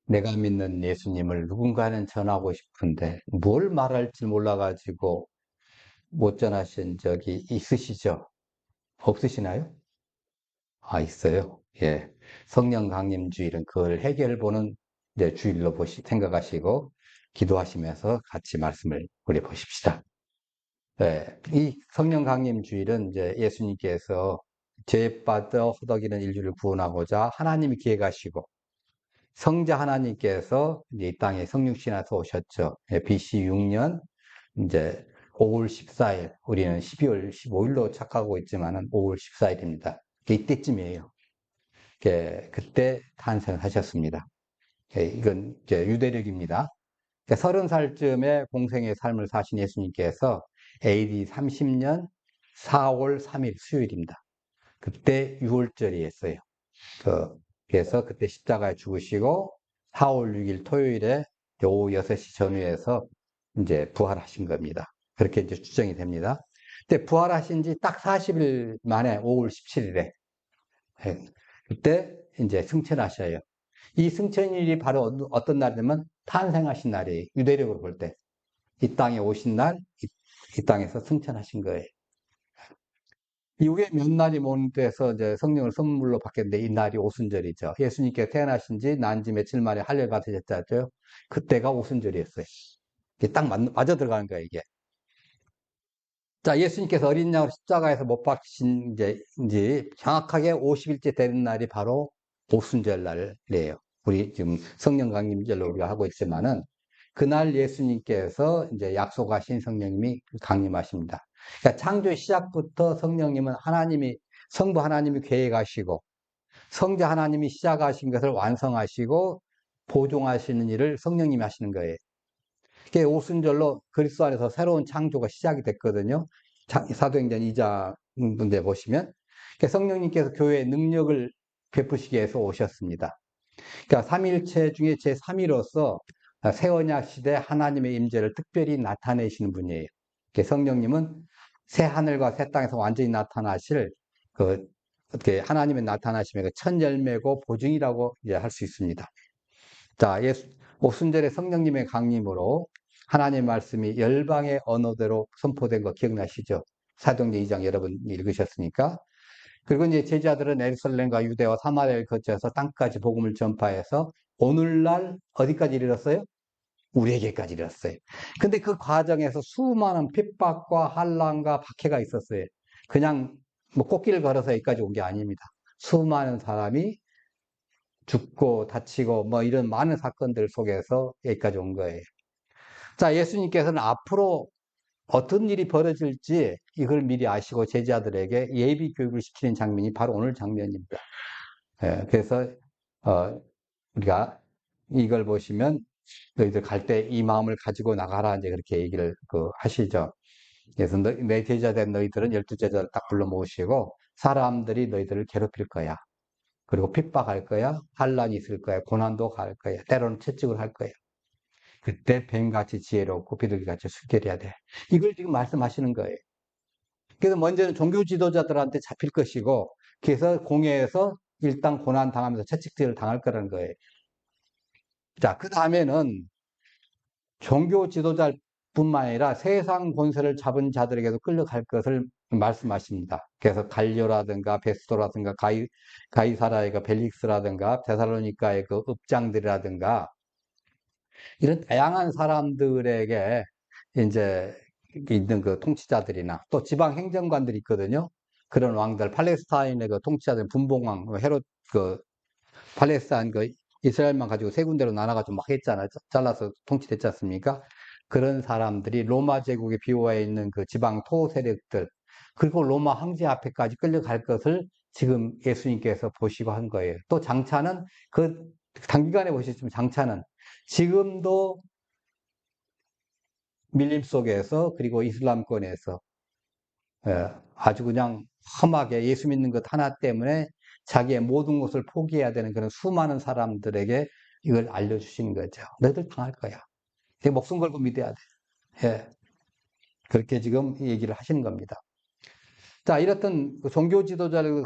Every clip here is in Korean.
내가 믿는 예수님을 누군가는 전하고 싶은데 뭘 말할지 몰라가지고 못 전하신 적이 있으시죠? 없으시나요? 아, 있어요. 예. 성령 강림 주일은 그걸 해결보는 이제 주일로 생각하시고 기도하시면서 같이 말씀을 우리 보십시다. 예. 이 성령 강림 주일은 이제 예수님께서 죄 빠져 허덕이는 인류를 구원하고자 하나님이 기획하시고 성자 하나님께서 이제 이 땅에 성육신하서 오셨죠. 예, BC 6년 이제 5월 14일, 우리는 12월 15일로 착각하고 있지만은 5월 14일입니다. 이때쯤이에요. 그때 탄생하셨습니다. 이건 이제 유대력입니다. 30살쯤에 공생의 삶을 사신 예수님께서 AD 30년 4월 3일 수요일입니다. 그때 6월절이었어요. 그래서 그때 십자가에 죽으시고 4월 6일 토요일에 오후 6시 전후에서 이제 부활하신 겁니다. 그렇게 이제 추정이 됩니다. 근데 부활하신 지 딱 40일 만에 5월 17일에 그때 이제 승천하셔요. 이 승천일이 바로 어떤 날이냐면 탄생하신 날이에요. 유대력으로 볼 때. 이 땅에 오신 날, 이 땅에서 승천하신 거예요. 이후에 몇 날이 모돼서 이제 성령을 선물로 받겠는데 이 날이 오순절이죠. 예수님께 태어나신 지 난 지 며칠 만에 할례 받으셨잖아요. 그때가 오순절이었어요. 이게 딱 맞아 들어가는 거예요, 이게. 자, 예수님께서 어린 양으로 십자가에서 못 박히신 이제 정확하게 50일째 되는 날이 바로 오순절 날이에요. 우리 지금 성령 강림절로 우리가 하고 있지만은 그날 예수님께서 이제 약속하신 성령님이 강림하십니다. 그러니까 창조 시작부터 성령님은 성부 하나님이 계획하시고 성자 하나님이 시작하신 것을 완성하시고 보존하시는 일을 성령님이 하시는 거예요. 그게 오순절로 그리스도 안에서 새로운 창조가 시작이 됐거든요. 사도행전 2장 문제 보시면 성령님께서 교회에 능력을 베푸시기 위해서 오셨습니다. 그러니까 삼일체 중에 제3위로서 새 언약 시대 하나님의 임재를 특별히 나타내시는 분이에요. 성령님은 새 하늘과 새 땅에서 완전히 나타나실 어떻게 하나님의 나타나심의 첫 열매고 보증이라고 할 수 있습니다. 자, 오순절에 성령님의 강림으로 하나님의 말씀이 열방의 언어대로 선포된 거 기억나시죠? 사도행전 2장 여러분 읽으셨으니까. 그리고 이제 제자들은 예루살렘과 유대와 사마리아를 거쳐서 땅까지 복음을 전파해서 오늘날 어디까지 이르렀어요? 우리에게까지 이르렀어요. 근데 그 과정에서 수많은 핍박과 환난과 박해가 있었어요. 그냥 뭐 꽃길을 걸어서 여기까지 온 게 아닙니다. 수많은 사람이 죽고 다치고 뭐 이런 많은 사건들 속에서 여기까지 온 거예요. 자, 예수님께서는 앞으로 어떤 일이 벌어질지 이걸 미리 아시고 제자들에게 예비 교육을 시키는 장면이 바로 오늘 장면입니다. 그래서 우리가 이걸 보시면 너희들 갈 때 이 마음을 가지고 나가라 이제 그렇게 얘기를 하시죠. 그래서 내 제자 된 너희들은 12제자를 딱 불러 모으시고 사람들이 너희들을 괴롭힐 거야. 그리고 핍박할 거야. 환란이 있을 거야. 고난도 갈 거야. 때로는 채찍을 할 거야. 그때 뱀같이 지혜롭고 비둘기같이 순결해야 돼. 이걸 지금 말씀하시는 거예요. 그래서 먼저는 종교 지도자들한테 잡힐 것이고 그래서 공회에서 일단 고난 당하면서 채찍질을 당할 거라는 거예요. 자, 그 다음에는 종교 지도자뿐만 아니라 세상 권세를 잡은 자들에게도 끌려갈 것을 말씀하십니다. 그래서 갈료라든가 베스도라든가 가이사라의 그 벨릭스라든가 데살로니카의 그 읍장들이라든가 이런 다양한 사람들에게 이제 있는 그 통치자들이나 또 지방 행정관들이 있거든요. 그런 왕들, 팔레스타인의 그 통치자들, 분봉왕, 헤롯 팔레스타인 이스라엘만 가지고 세 군데로 나눠가지고 막 했잖아요. 잘라서 통치됐지 않습니까? 그런 사람들이 로마 제국의 비호에 있는 그 지방 토 세력들, 그리고 로마 황제 앞에까지 끌려갈 것을 지금 예수님께서 보시고 한 거예요. 또 장차는 단기간에 보셨지만 장차는 지금도 밀림 속에서 그리고 이슬람권에서 아주 그냥 험하게 예수 믿는 것 하나 때문에 자기의 모든 것을 포기해야 되는 그런 수많은 사람들에게 이걸 알려주시는 거죠. 너희들 당할 거야. 내 목숨 걸고 믿어야 돼. 예. 그렇게 지금 얘기를 하시는 겁니다. 자, 이렇던 종교 지도자를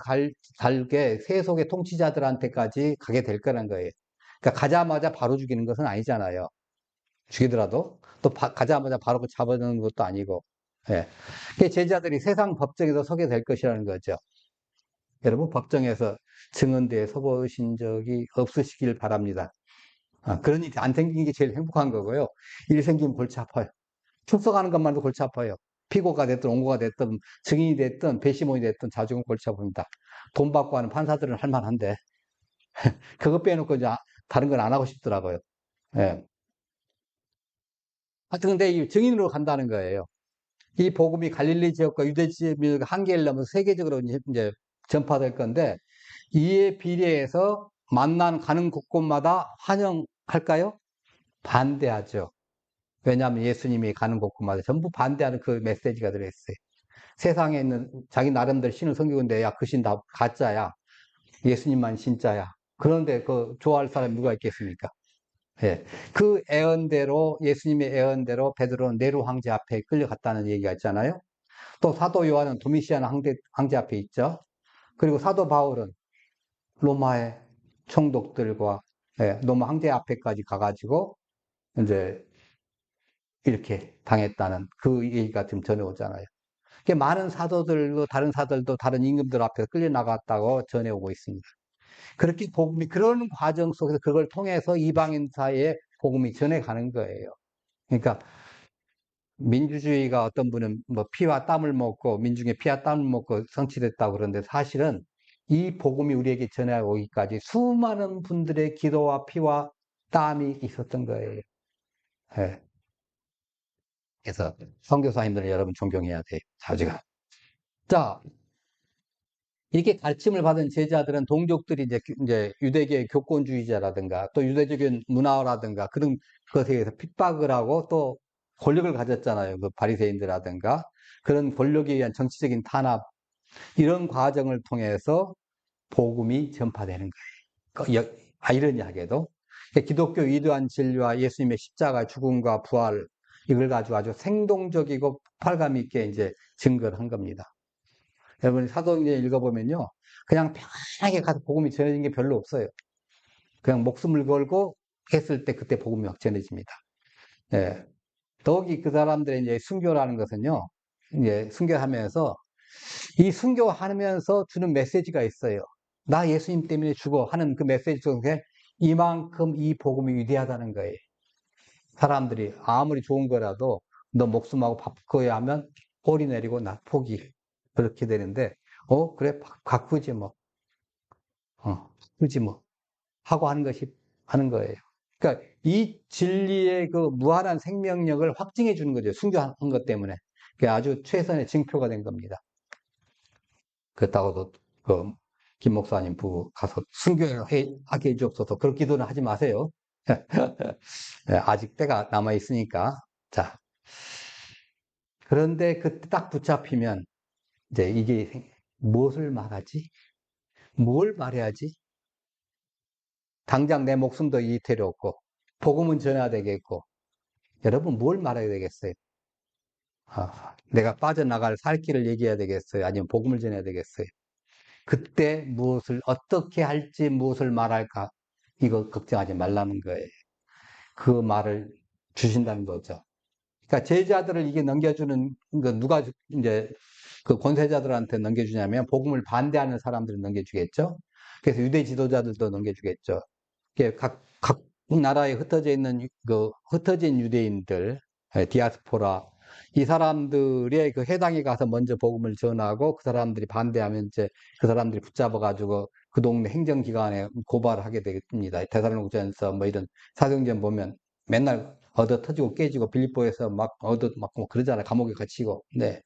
달게 세속의 통치자들한테까지 가게 될 거란 거예요. 그러니까 가자마자 바로 죽이는 것은 아니잖아요. 죽이더라도 또 가자마자 바로 잡아주는 것도 아니고. 예. 그 제자들이 세상 법정에서 서게 될 것이라는 거죠. 여러분 법정에서 증언대에 서보신 적이 없으시길 바랍니다. 그런 일이 안 생긴 게 제일 행복한 거고요. 일 생기면 골치 아파요. 출석하는 것만도 골치 아파요. 피고가 됐든 원고가 됐든 증인이 됐든 배심원이 됐든 자죽은 골치 아픕니다. 돈 받고 하는 판사들은 할만한데 그거 빼놓고 이제 다른 건 안 하고 싶더라고요. 예. 하여튼 근데 이 증인으로 간다는 거예요. 이 복음이 갈릴리 지역과 유대 지역의 한계를 넘어서 세계적으로 이제 전파될 건데 이에 비례해서 만난 가는 곳곳마다 환영할까요? 반대하죠. 왜냐하면 예수님이 가는 곳곳마다 전부 반대하는 그 메시지가 들어있어요. 세상에 있는 자기 나름대로 신을 섬기고 있는데 야, 그 신 다 가짜야. 예수님만 진짜야. 그런데 그 좋아할 사람이 누가 있겠습니까? 예. 그 애언대로 예수님의 애언대로 베드로는 네로 황제 앞에 끌려갔다는 얘기가 있잖아요. 또 사도 요한은 도미시안 황제 앞에 있죠. 그리고 사도 바울은 로마의 총독들과 로마 황제 앞에까지 가가지고 이제 이렇게 당했다는 그 얘기가 지금 전해오잖아요. 많은 사도들도 다른 사도들도 다른 임금들 앞에 끌려 나갔다고 전해오고 있습니다. 그렇게 복음이 그런 과정 속에서 그걸 통해서 이방인 사이에 복음이 전해가는 거예요. 그러니까 민주주의가 어떤 분은 뭐 피와 땀을 먹고 민중의 피와 땀을 먹고 성취됐다고 그러는데 사실은 이 복음이 우리에게 전해오기까지 수많은 분들의 기도와 피와 땀이 있었던 거예요. 예. 그래서 선교사님들 여러분 존경해야 돼요. 자주가. 자, 이렇게 가르침을 받은 제자들은 동족들이 이제 유대교의 교권주의자라든가 또 유대적인 문화라든가 그런 것에 의해서 핍박을 하고 또 권력을 가졌잖아요. 그 바리새인들라든가 그런 권력에 의한 정치적인 탄압 이런 과정을 통해서 복음이 전파되는 거예요. 아이러니하게도 기독교 위대한 진리와 예수님의 십자가 죽음과 부활 이걸 가지고 아주 생동적이고 폭발감 있게 이제 증거를 한 겁니다. 여러분 사도행전 읽어보면요. 그냥 편하게 가서 복음이 전해진 게 별로 없어요. 그냥 목숨을 걸고 했을 때 그때 복음이 막 전해집니다. 예. 더욱이 그 사람들의 이제 순교라는 것은요. 이제 순교하면서 이 순교하면서 주는 메시지가 있어요. 나 예수님 때문에 죽어 하는 그 메시지 속에 이만큼 이 복음이 위대하다는 거예요. 사람들이 아무리 좋은 거라도 너 목숨하고 바꿔야 하면 꼬리 내리고 나 포기. 그렇게 되는데, 그래, 바꾸지 뭐. 바꾸지 뭐. 하고 하는 거예요. 그러니까 이 진리의 그 무한한 생명력을 확증해 주는 거죠. 순교한 것 때문에. 그게 아주 최선의 증표가 된 겁니다. 그렇다고도 김 목사님 부부 가서 순교하게 해주옵소서. 그런 기도는 하지 마세요. 아직 때가 남아 있으니까. 자, 그런데 그때 딱 붙잡히면 이제 이게 무엇을 말하지? 뭘 말해야지? 당장 내 목숨도 이태롭고 복음은 전해야 되겠고 여러분 뭘 말해야 되겠어요? 내가 빠져나갈 살 길을 얘기해야 되겠어요? 아니면 복음을 전해야 되겠어요? 그때 무엇을 어떻게 할지 무엇을 말할까? 이거 걱정하지 말라는 거예요. 그 말을 주신다는 거죠. 그러니까 제자들을 이게 넘겨주는 거 누가 이제 그 권세자들한테 넘겨주냐면 복음을 반대하는 사람들을 넘겨주겠죠. 그래서 유대 지도자들도 넘겨주겠죠. 각 나라에 흩어져 있는 그 흩어진 유대인들, 디아스포라 이 사람들의 그 해당에 가서 먼저 복음을 전하고 그 사람들이 반대하면 이제 그 사람들이 붙잡아가지고 그 동네 행정기관에 고발을 하게 됩니다. 데살로니가전서 뭐 이런 사도행전 보면 맨날 얻어 터지고 깨지고 빌립보에서 막 얻어 맞고 그러잖아요. 감옥에 갇히고. 네.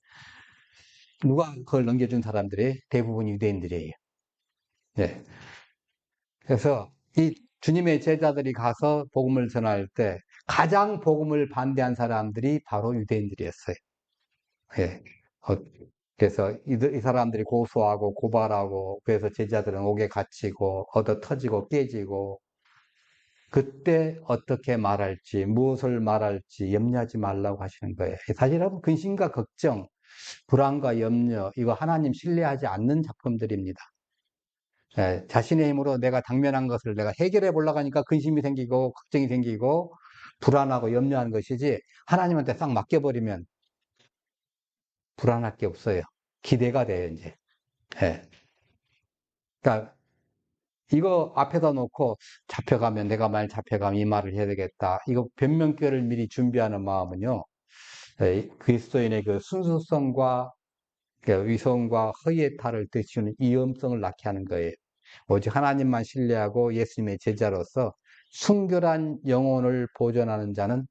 누가 그걸 넘겨준 사람들이 대부분 유대인들이에요. 네. 그래서 이 주님의 제자들이 가서 복음을 전할 때 가장 복음을 반대한 사람들이 바로 유대인들이었어요. 예. 그래서 이 사람들이 고소하고 고발하고 그래서 제자들은 옥에 갇히고 얻어 터지고 깨지고 그때 어떻게 말할지 무엇을 말할지 염려하지 말라고 하시는 거예요. 사실 여러분 근심과 걱정, 불안과 염려 이거 하나님 신뢰하지 않는 작품들입니다. 예, 자신의 힘으로 내가 당면한 것을 내가 해결해 보려고 하니까 근심이 생기고, 걱정이 생기고, 불안하고 염려하는 것이지, 하나님한테 싹 맡겨버리면 불안할 게 없어요. 기대가 돼요, 이제. 예. 그러니까, 이거 앞에다 놓고 잡혀가면, 내가 만약 잡혀가면 이 말을 해야 되겠다. 이거 변명결을 미리 준비하는 마음은요, 예, 그리스도인의 그 순수성과 그 위선과 허위의 탈을 드치는 위험성을 낳게 하는 거예요. 오직 하나님만 신뢰하고 예수님의 제자로서 순결한 영혼을 보존하는 자는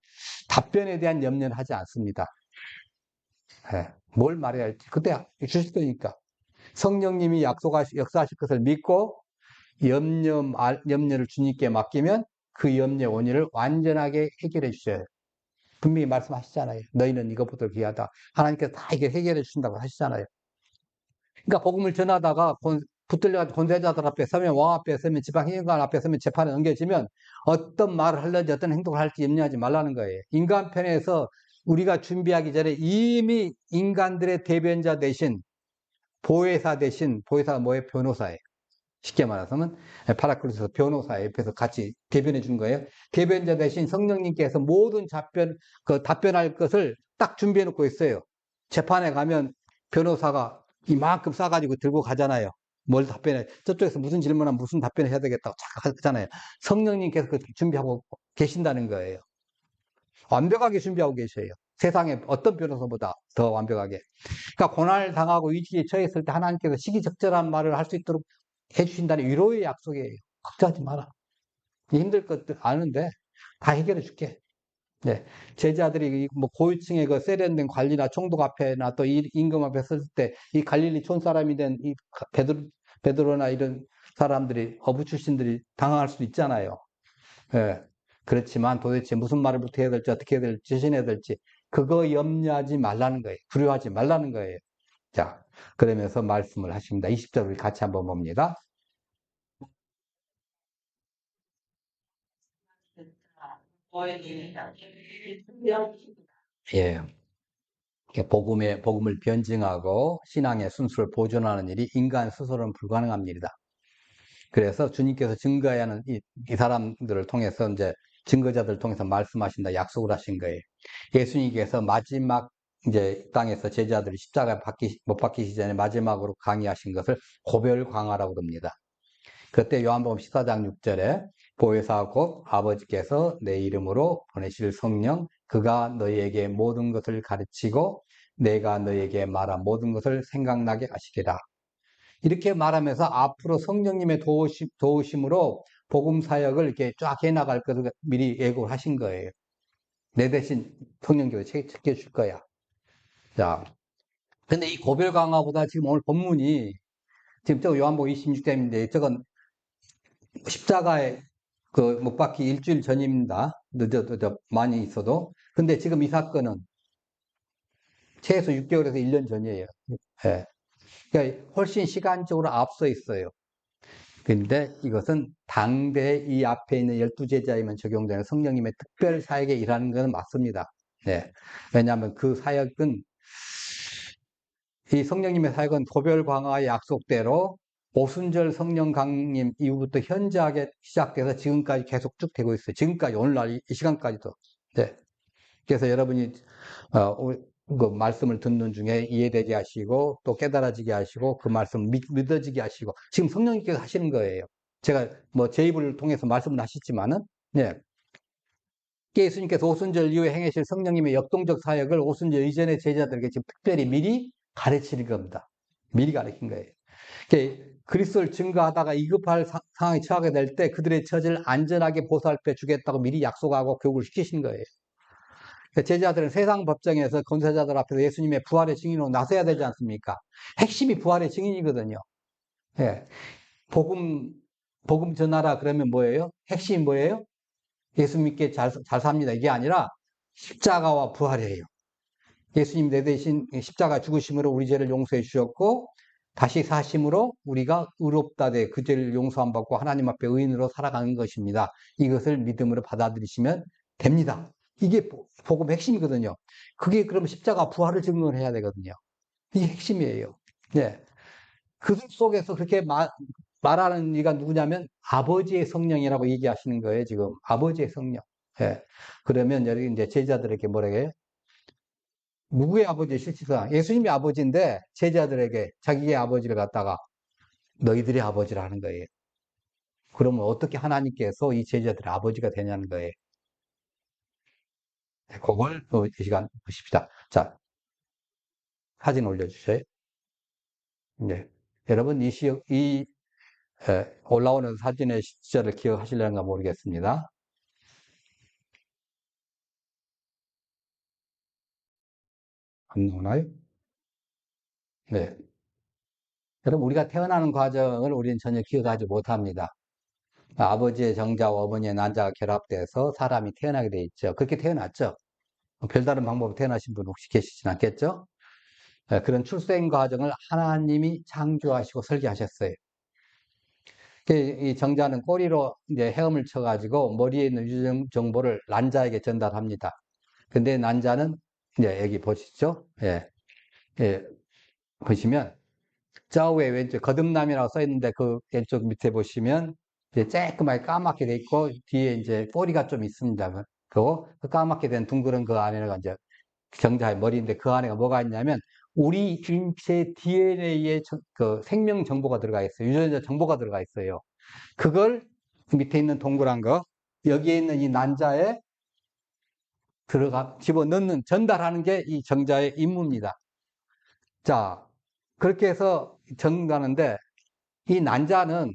답변에 대한 염려는 하지 않습니다. 예, 뭘 말해야 할지 그때 주실 거니까 성령님이 역사하실 것을 믿고 염려를 주님께 맡기면 그 염려의 원인을 완전하게 해결해 주셔요. 분명히 말씀하시잖아요. 너희는 이것보다 귀하다. 하나님께서 다 이게 해결해 주신다고 하시잖아요. 그러니까 복음을 전하다가 붙들려가지고 권세자들 앞에 서면, 왕 앞에 서면, 지방행정관 앞에 서면, 재판에 넘겨지면 어떤 말을 하려지 어떤 행동을 할지 염려하지 말라는 거예요. 인간 편에서 우리가 준비하기 전에 이미 인간들의 대변자 대신 보혜사 대신, 보혜사가 뭐예요? 변호사예요. 쉽게 말해서는 파라클루스 변호사 옆에서 같이 대변해 준 거예요. 대변자 대신 성령님께서 모든 답변할 것을 딱 준비해 놓고 있어요. 재판에 가면 변호사가 이만큼 싸가지고 들고 가잖아요. 뭘 답변해. 저쪽에서 무슨 질문하면 무슨 답변을 해야 되겠다고 하잖아요. 성령님께서 그 준비하고 계신다는 거예요. 완벽하게 준비하고 계셔요. 세상에 어떤 변호사보다 더 완벽하게. 그러니까 고난을 당하고 위기에 처했을 때 하나님께서 시기적절한 말을 할 수 있도록 해주신다는 위로의 약속이에요. 걱정하지 마라. 힘들 것들 아는데 다 해결해 줄게. 네. 제자들이 뭐 고위층의 그 세련된 관리나 총독 앞에나 또 임금 앞에 섰을 때 이 갈릴리 촌 사람이 된 이 베드로나 이런 사람들이 어부 출신들이 당황할 수도 있잖아요. 예. 그렇지만 도대체 무슨 말을 부터 해야 될지 어떻게 해야 될지 지신해야 될지 그거 염려하지 말라는 거예요. 두려워하지 말라는 거예요. 자, 그러면서 말씀을 하십니다. 20절 우리 같이 한번 봅니다. 예. 복음을 변증하고 신앙의 순수를 보존하는 일이 인간 스스로는 불가능한 일이다. 그래서 주님께서 증거해야 하는 이 사람들을 통해서 이제 증거자들을 통해서 말씀하신다, 약속을 하신 거예요. 예수님께서 마지막 이제 땅에서 제자들이 십자가에 못 박히시 전에 마지막으로 강의하신 것을 고별 강화라고 합니다. 그때 요한복음 14장 6절에 보혜사 곧 아버지께서 내 이름으로 보내실 성령 그가 너희에게 모든 것을 가르치고 내가 너희에게 말한 모든 것을 생각나게 하시리라. 이렇게 말하면서 앞으로 성령님의 도우심으로 복음 사역을 이렇게 쫙 해나갈 것을 미리 예고를 하신 거예요. 내 대신 성령께서 책임질 거야. 자, 근데 이 고별 강화보다 지금 오늘 본문이 지금 저 요한복음 26장인데 저건 십자가에 그 못 박히 일주일 전입니다. 늦어도 많이 있어도. 근데 지금 이 사건은 최소 6개월에서 1년 전이에요. 예. 그러니까 훨씬 시간적으로 앞서 있어요. 근데 이것은 당대 이 앞에 있는 12제자이면 적용되는 성령님의 특별 사역에 일하는 것은 맞습니다. 네. 왜냐하면 그 사역은 이 성령님의 사역은 고별 광화의 약속대로 오순절 성령 강림 이후부터 현저하게 시작돼서 지금까지 계속 쭉 되고 있어요. 지금까지 오늘날 이 시간까지도. 네. 그래서 여러분이 그 말씀을 듣는 중에 이해되게 하시고 또 깨달아지게 하시고 그 말씀 믿어지게 하시고 지금 성령님께서 하시는 거예요. 제가 뭐 제 입을 통해서 말씀을 하셨지만은 네. 예수님께서 오순절 이후에 행하실 성령님의 역동적 사역을 오순절 이전의 제자들에게 지금 특별히 미리 가르치는 겁니다. 미리 가르친 거예요. 그리스도를 증거하다가 위급할 상황에 처하게 될 때 그들의 처지를 안전하게 보살펴 주겠다고 미리 약속하고 교육을 시키신 거예요. 제자들은 세상 법정에서 권세자들 앞에서 예수님의 부활의 증인으로 나서야 되지 않습니까? 핵심이 부활의 증인이거든요. 예. 복음 전하라 그러면 뭐예요? 핵심이 뭐예요? 예수 믿게 잘 삽니다. 이게 아니라 십자가와 부활이에요. 예수님 내 대신 십자가 죽으심으로 우리 죄를 용서해 주셨고 다시 사심으로 우리가 의롭다 돼 그 죄를 용서함 받고 하나님 앞에 의인으로 살아가는 것입니다. 이것을 믿음으로 받아들이시면 됩니다. 이게 복음 핵심이거든요. 그게 그럼 십자가 부활을 증명을 해야 되거든요. 이게 핵심이에요. 네. 그 속에서 그렇게 말하는 이가 누구냐면 아버지의 성령이라고 얘기하시는 거예요, 지금. 아버지의 성령. 예. 그러면 여기 이제 제자들에게 뭐라고 해요? 누구의 아버지 실질상 예수님이 아버지인데 제자들에게 자기의 아버지를 갖다가 너희들의 아버지라는 거예요. 그러면 어떻게 하나님께서 이 제자들의 아버지가 되냐는 거예요. 네, 그걸 이 시간 보십시다. 자, 사진 올려주세요. 네. 여러분, 올라오는 사진의 시절을 기억하시려는가 모르겠습니다. 안 나오나요? 네. 여러분, 우리가 태어나는 과정을 우리는 전혀 기억하지 못합니다. 아버지의 정자와 어머니의 난자가 결합돼서 사람이 태어나게 돼 있죠. 그렇게 태어났죠. 별다른 방법으로 태어나신 분 혹시 계시진 않겠죠? 네, 그런 출생 과정을 하나님이 창조하시고 설계하셨어요. 이 정자는 꼬리로 이제 헤엄을 쳐가지고 머리에 있는 유전 정보를 난자에게 전달합니다. 근데 난자는 이제 여기 보시죠? 예, 예, 보시면 저 위에 왼쪽 거듭남이라고 써 있는데 그 왼쪽 밑에 보시면 이제 쬐끄맣게 까맣게 돼 있고 뒤에 이제 꼬리가 좀 있습니다. 그 까맣게 된 둥그런 그 안에가 이제 정자의 머리인데 그 안에가 뭐가 있냐면 우리 인체 DNA에 그 생명 정보가 들어가 있어요. 유전자 정보가 들어가 있어요. 그걸 밑에 있는 동그란 거 여기에 있는 이 난자에 집어넣는 전달하는 게 이 정자의 임무입니다. 자, 그렇게 해서 전가는데 이 난자는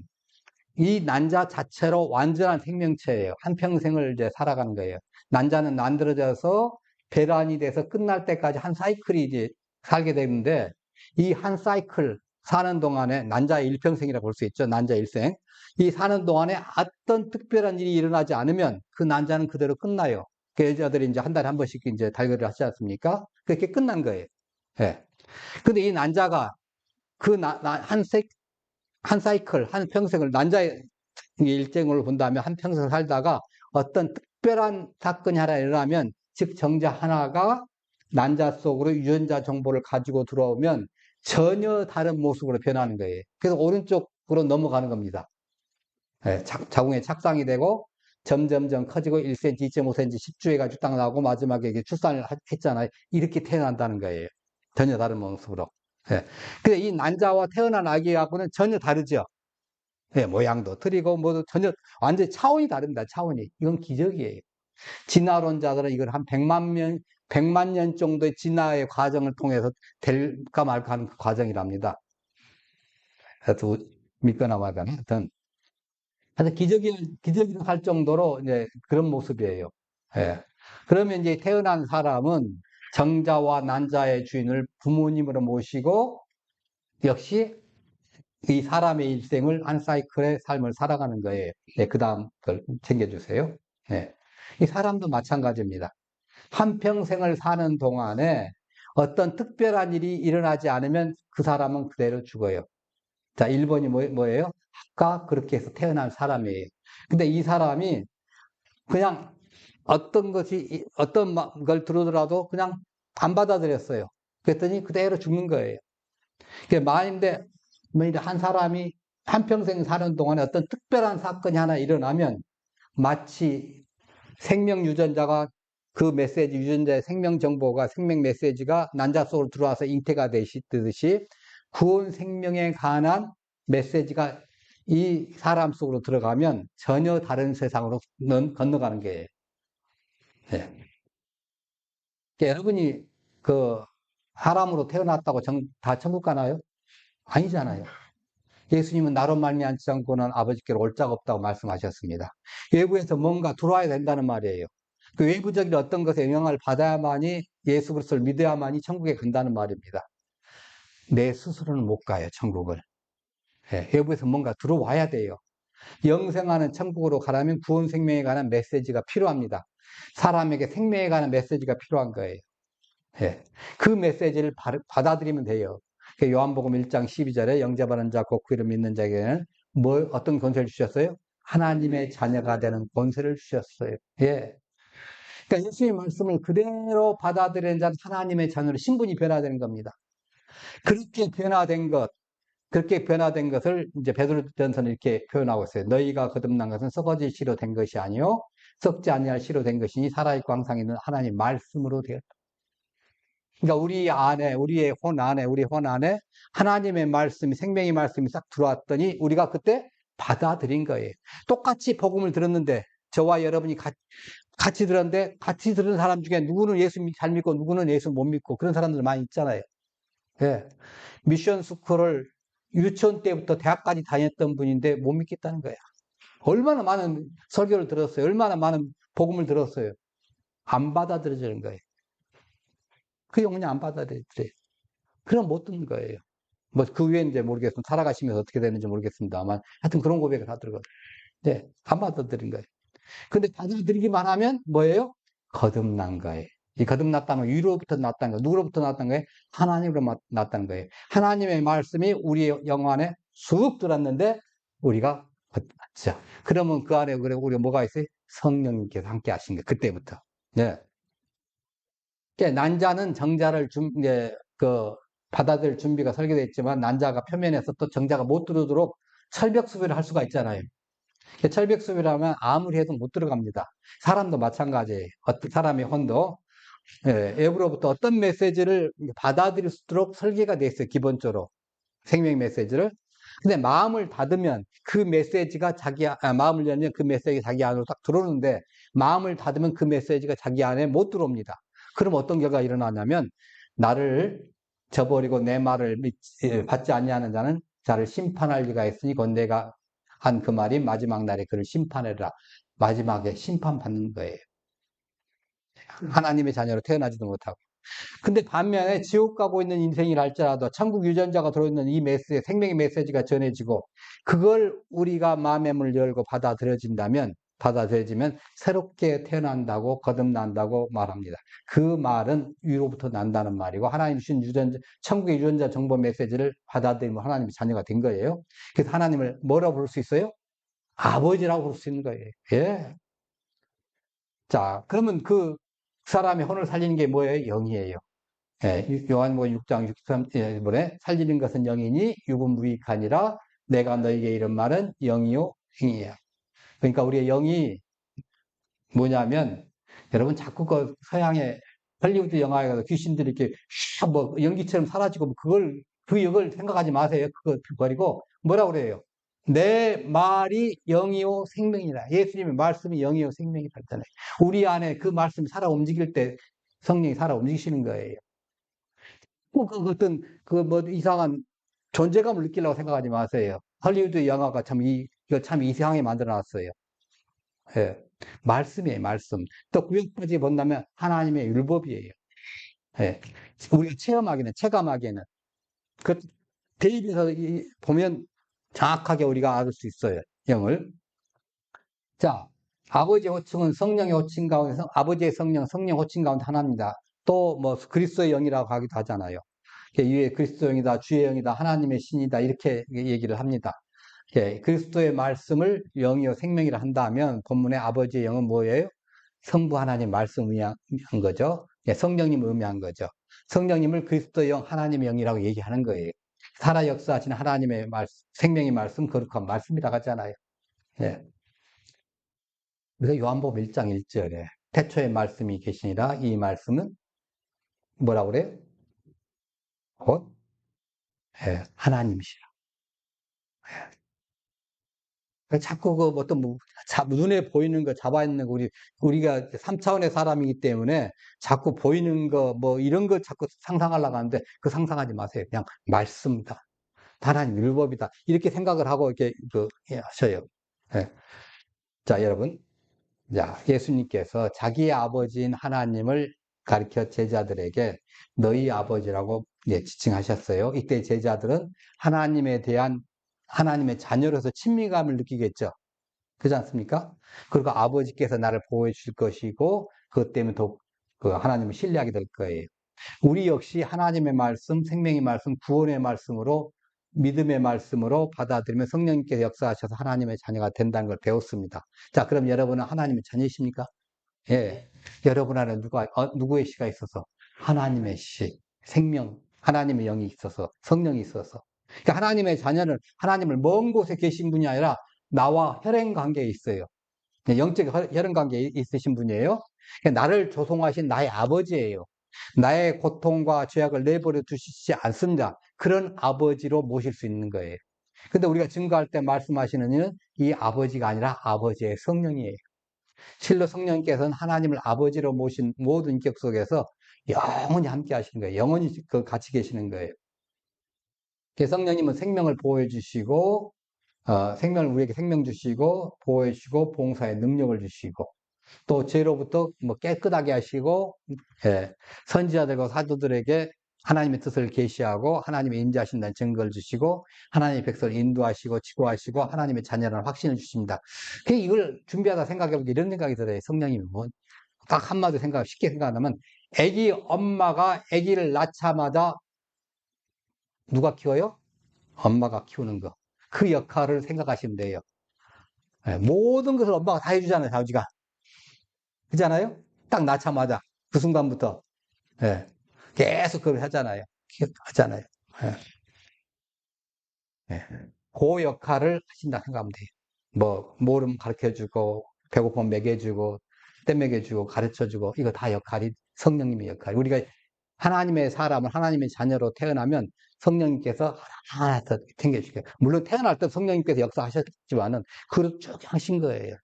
이 난자 자체로 완전한 생명체예요. 한평생을 이제 살아가는 거예요. 난자는 만들어져서 배란이 돼서 끝날 때까지 한 사이클이 이제 살게 되는데 이 한 사이클 사는 동안에 난자의 일평생이라고 볼 수 있죠. 난자 일생. 이 사는 동안에 어떤 특별한 일이 일어나지 않으면 그 난자는 그대로 끝나요. 그 여자들이 이제 한 달에 한 번씩 이제 달걀을 하지 않습니까? 그렇게 끝난 거예요. 예. 근데 이 난자가 한 사이클, 한 평생을, 난자의 일정을 본다면 한 평생 살다가 어떤 특별한 사건이 하나 일어나면, 즉, 정자 하나가 난자 속으로 유전자 정보를 가지고 들어오면 전혀 다른 모습으로 변하는 거예요. 그래서 오른쪽으로 넘어가는 겁니다. 예, 자궁에 착상이 되고 점점점 커지고 1cm, 2.5cm, 10주 해가지고 딱 나오고 마지막에 출산을 했잖아요. 이렇게 태어난다는 거예요. 전혀 다른 모습으로. 예. 근데 이 난자와 태어난 아기하고는 전혀 다르죠. 예, 모양도 틀리고 뭐도 전혀 완전히 차원이 다릅니다. 차원이. 이건 기적이에요. 진화론자들은 이걸 한 100만 년 정도의 진화의 과정을 통해서 될까 말까 하는 그 과정이랍니다. 그래서 믿거나 말거나 하여튼. 그래서 기적이라 할 정도로 이제 그런 모습이에요. 예. 그러면 이제 태어난 사람은 정자와 난자의 주인을 부모님으로 모시고 역시 이 사람의 일생을 한 사이클의 삶을 살아가는 거예요. 네, 그 다음 걸 챙겨주세요. 네. 이 사람도 마찬가지입니다. 한평생을 사는 동안에 어떤 특별한 일이 일어나지 않으면 그 사람은 그대로 죽어요. 자, 1번이 뭐예요? 아까 그렇게 해서 태어난 사람이에요. 근데 이 사람이 그냥 어떤 걸 들어더라도 그냥 안 받아들였어요. 그랬더니 그대로 죽는 거예요. 그게 만인데 한 사람이 한평생 사는 동안에 어떤 특별한 사건이 하나 일어나면 마치 생명 유전자가 그 메시지, 유전자의 생명 정보가, 생명 메시지가 난자 속으로 들어와서 잉태가 되듯이 구원 생명에 관한 메시지가 이 사람 속으로 들어가면 전혀 다른 세상으로는 건너가는 거예요. 네. 그러니까 여러분이 그 사람으로 태어났다고 다 천국 가나요? 아니잖아요. 예수님은 나로 말미암지 않고는 아버지께로 올 자가 없다고 말씀하셨습니다. 외부에서 뭔가 들어와야 된다는 말이에요. 그 외부적인 어떤 것에 영향을 받아야만이 예수 그리스도를 믿어야만이 천국에 간다는 말입니다. 내 스스로는 못 가요, 천국을. 예, 외부에서 뭔가 들어와야 돼요. 영생하는 천국으로 가려면 구원 생명에 관한 메시지가 필요합니다. 사람에게 생명에 관한 메시지가 필요한 거예요. 예, 그 메시지를 받아들이면 돼요. 요한복음 1장 12절에 영접하는 자, 곧 그 이름 믿는 자에게는 어떤 권세를 주셨어요? 하나님의 자녀가 되는 권세를 주셨어요. 예. 그러니까 예수의 말씀을 그대로 받아들이는 자는 하나님의 자녀로 신분이 변화되는 겁니다. 그렇게 변화된 것, 그렇게 변화된 것을 이제 베드로전서는 이렇게 표현하고 있어요. 너희가 거듭난 것은 썩어질 씨로 된 것이 아니요 썩지 아니할 씨로 된 것이니 살아있고 항상 있는 하나님 말씀으로 되었다. 그러니까 우리 안에, 우리 혼 안에 하나님의 말씀이, 생명의 말씀이 싹 들어왔더니 우리가 그때 받아들인 거예요. 똑같이 복음을 들었는데, 저와 여러분이 같이 들었는데, 같이 들은 사람 중에 누구는 예수 잘 믿고, 누구는 예수 못 믿고, 그런 사람들 많이 있잖아요. 예. 미션 스쿨을 유치원 때부터 대학까지 다녔던 분인데 못 믿겠다는 거야. 얼마나 많은 설교를 들었어요. 얼마나 많은 복음을 들었어요. 안 받아들여지는 거예요. 그 영혼이 안 받아들여져요. 그럼 못 듣는 거예요. 뭐 그 위에 이제 모르겠습니다. 살아가시면서 어떻게 되는지 모르겠습니다만 하여튼 그런 고백을 하더라고요. 네, 안 받아들인 거예요. 근데 받아들이기만 하면 뭐예요? 거듭난 거예요. 이 거듭났다는 건 위로부터 났다는 거예요. 누구로부터 났다는 거예요? 하나님으로 났다는 거예요. 하나님의 말씀이 우리의 영 안에 쑥 들었는데 우리가 거듭났죠. 그러면 그 안에 우리가 뭐가 있어요? 성령님께서 함께 하신 거예요. 그때부터. 네. 난자는 정자를 받아들일 준비가 설계되어 있지만 난자가 표면에서 또 정자가 못 들어오도록 철벽 수비를 할 수가 있잖아요. 철벽 수비를 하면 아무리 해도 못 들어갑니다. 사람도 마찬가지예요. 어떤 사람의 혼도 외부로부터 어떤 메시지를 받아들일 수 있도록 설계가 되어 있어요. 기본적으로 생명 메시지를. 근데 마음을 닫으면 그 메시지가 마음을 열면 그 메시지가 자기 안으로 딱 들어오는데 마음을 닫으면 그 메시지가 자기 안에 못 들어옵니다. 그럼 어떤 결과가 일어나냐면 나를 저버리고 내 말을 받지 아니하는 자는 자를 심판할 리가 있으니 곧 내가 한 그 말이 마지막 날에 그를 심판해라. 마지막에 심판받는 거예요. 하나님의 자녀로 태어나지도 못하고. 근데 반면에 지옥 가고 있는 인생이라 할지라도 천국 유전자가 들어있는 이 메시지, 생명의 메시지가 전해지고 그걸 우리가 마음의 문을 열고 받아들여지면 새롭게 태어난다고 거듭난다고 말합니다. 그 말은 위로부터 난다는 말이고 하나님 주신 천국의 유전자 정보 메시지를 받아들이면 하나님의 자녀가 된 거예요. 그래서 하나님을 뭐라고 부를 수 있어요? 아버지라고 부를 수 있는 거예요. 예. 자, 그러면 그 사람의 혼을 살리는 게 뭐예요? 영이에요. 예, 요한복음 6장 63절에 살리는 것은 영이니 육은 무익하니라 내가 너에게 이런 말은 영이요 행이야. 그러니까 우리의 영이 뭐냐면 여러분 자꾸 그 서양의 할리우드 영화에 가서 귀신들이 이렇게 뭐 연기처럼 사라지고 그 역을 생각하지 마세요. 그거 버리고 뭐라고 그래요? 내 말이 영이요 생명이라. 예수님의 말씀이 영이요 생명이라 했잖아요. 우리 안에 그 말씀이 살아 움직일 때 성령이 살아 움직이시는 거예요. 뭐 이상한 존재감을 느끼려고 생각하지 마세요. 할리우드 영화가 이거 참 이상하게 만들어 놨어요. 예. 말씀이에요, 말씀. 또 구약까지 본다면 하나님의 율법이에요. 예. 우리가 체감하기에는. 그, 대입해서 보면 정확하게 우리가 알을 수 있어요. 영을. 자, 아버지의 호칭은 성령의 호칭 가운데, 아버지의 성령 호칭 가운데 하나입니다. 또 뭐 그리스도의 영이라고 하기도 하잖아요. 이게 그리스도의 영이다, 주의 영이다, 하나님의 신이다 이렇게 얘기를 합니다. 그리스도의 말씀을 영이요 생명이라 한다면 본문의 아버지의 영은 뭐예요? 성부 하나님 말씀 의미한 거죠. 성령님을 의미한 거죠. 성령님을 그리스도의 영, 하나님의 영이라고 얘기하는 거예요. 살아 역사하시는 하나님의 말씀, 생명의 말씀, 거룩한 말씀이라고 하잖아요. 예. 그래서 요한복음 1장 1절에 태초에 말씀이 계시니라 이 말씀은 뭐라고 그래요? 곧 하나님이시라. 자꾸 눈에 보이는 거 잡아 있는 거 우리가 3차원의 사람이기 때문에 자꾸 보이는 거 이런 거 자꾸 상상하려고 하는데 그 상상하지 마세요. 그냥 말씀이다. 하나님 율법이다. 이렇게 생각을 하고 이렇게 하셔요. 예. 자, 여러분. 자, 예수님께서 자기의 아버지인 하나님을 가르쳐 제자들에게 너희 아버지라고 지칭하셨어요. 이때 제자들은 하나님에 대한 하나님의 자녀로서 친밀감을 느끼겠죠. 그렇지 않습니까? 그리고 아버지께서 나를 보호해 주실 것이고 그것 때문에 더욱 하나님을 신뢰하게 될 거예요. 우리 역시 하나님의 말씀, 생명의 말씀, 구원의 말씀으로 믿음의 말씀으로 받아들이면 성령님께서 역사하셔서 하나님의 자녀가 된다는 걸 배웠습니다. 자, 그럼 여러분은 하나님의 자녀이십니까? 예. 여러분 안에 누구의 씨가 있어서? 하나님의 씨, 생명, 하나님의 영이 있어서, 성령이 있어서. 그러니까 하나님의 자녀는 하나님을 먼 곳에 계신 분이 아니라 나와 혈연 관계에 있어요. 영적 혈연 관계에 있으신 분이에요. 그러니까 나를 조성하신 나의 아버지예요. 나의 고통과 죄악을 내버려 두시지 않습니다. 그런 아버지로 모실 수 있는 거예요. 근데 우리가 증거할 때 말씀하시는 이는 이 아버지가 아니라 아버지의 성령이에요. 실로 성령께서는 하나님을 아버지로 모신 모든 인격 속에서 영원히 함께 하시는 거예요. 영원히 같이 계시는 거예요. 성령님은 생명을 보호해 주시고, 생명을 우리에게 생명 주시고, 보호해 주시고, 봉사의 능력을 주시고, 또 죄로부터 뭐 깨끗하게 하시고, 예, 선지자들과 사도들에게 하나님의 뜻을 계시하고 하나님의 인자하신다는 증거를 주시고 하나님의 백성을 인도하시고 지도하시고 하나님의 자녀라는 확신을 주십니다. 이걸 준비하다 생각해보면 이런 생각이 들어요. 성령님이 딱 한마디 쉽게 생각하면 아기 엄마가 아기를 낳자마자 누가 키워요? 엄마가 키우는 거. 그 역할을 생각하시면 돼요. 예, 모든 것을 엄마가 다 해주잖아요. 자우지가. 그잖아요? 딱 낳자마자 그 순간부터 예, 계속 그걸 하잖아요. 하잖아요. 예, 예. 그 역할을 하신다 생각하면 돼요. 모름 가르쳐주고, 배고프면 먹여주고, 때 먹여주고, 가르쳐주고, 이거 다 역할이 성령님의 역할. 우리가 하나님의 사람을 하나님의 자녀로 태어나면 성령님께서 하나 더 챙겨주세요. 물론 태어날 때 성령님께서 역사하셨지만은, 그걸 쭉 하신 거예요.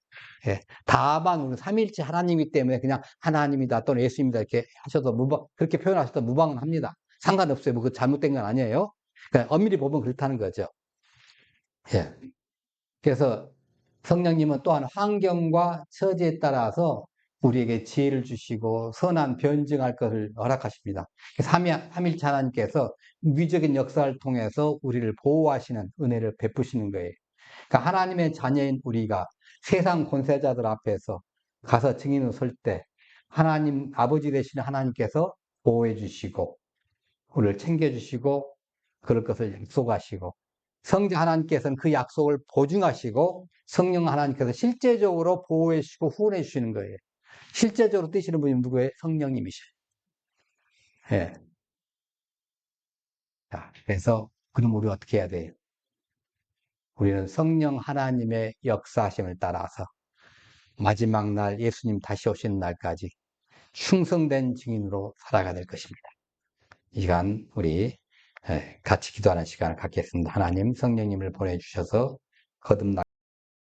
예. 다만, 우리 삼일째 하나님이기 때문에 그냥 하나님이다 또는 예수님이다 이렇게 하셔도 그렇게 표현하셔도 무방은 합니다. 상관없어요. 그 잘못된 건 아니에요. 그러니까 엄밀히 보면 그렇다는 거죠. 예. 그래서 성령님은 또한 환경과 처지에 따라서 우리에게 지혜를 주시고 선한 변증할 것을 허락하십니다. 삼일체 하나님께서 위적인 역사를 통해서 우리를 보호하시는 은혜를 베푸시는 거예요. 그러니까 하나님의 자녀인 우리가 세상 권세자들 앞에서 가서 증인으로 설 때 하나님 아버지 되시는 하나님께서 보호해 주시고 우리를 챙겨 주시고 그럴 것을 약속하시고 성자 하나님께서는 그 약속을 보증하시고 성령 하나님께서 실제적으로 보호해 주시고 후원해 주시는 거예요. 실제적으로 뛰시는 분이 누구예요? 성령님이셔요. 예. 자, 그래서 그럼 우리 어떻게 해야 돼요? 우리는 성령 하나님의 역사하심을 따라서 마지막 날 예수님 다시 오시는 날까지 충성된 증인으로 살아가야 될 것입니다. 이 시간 우리 같이 기도하는 시간을 갖겠습니다. 하나님 성령님을 보내주셔서 거듭나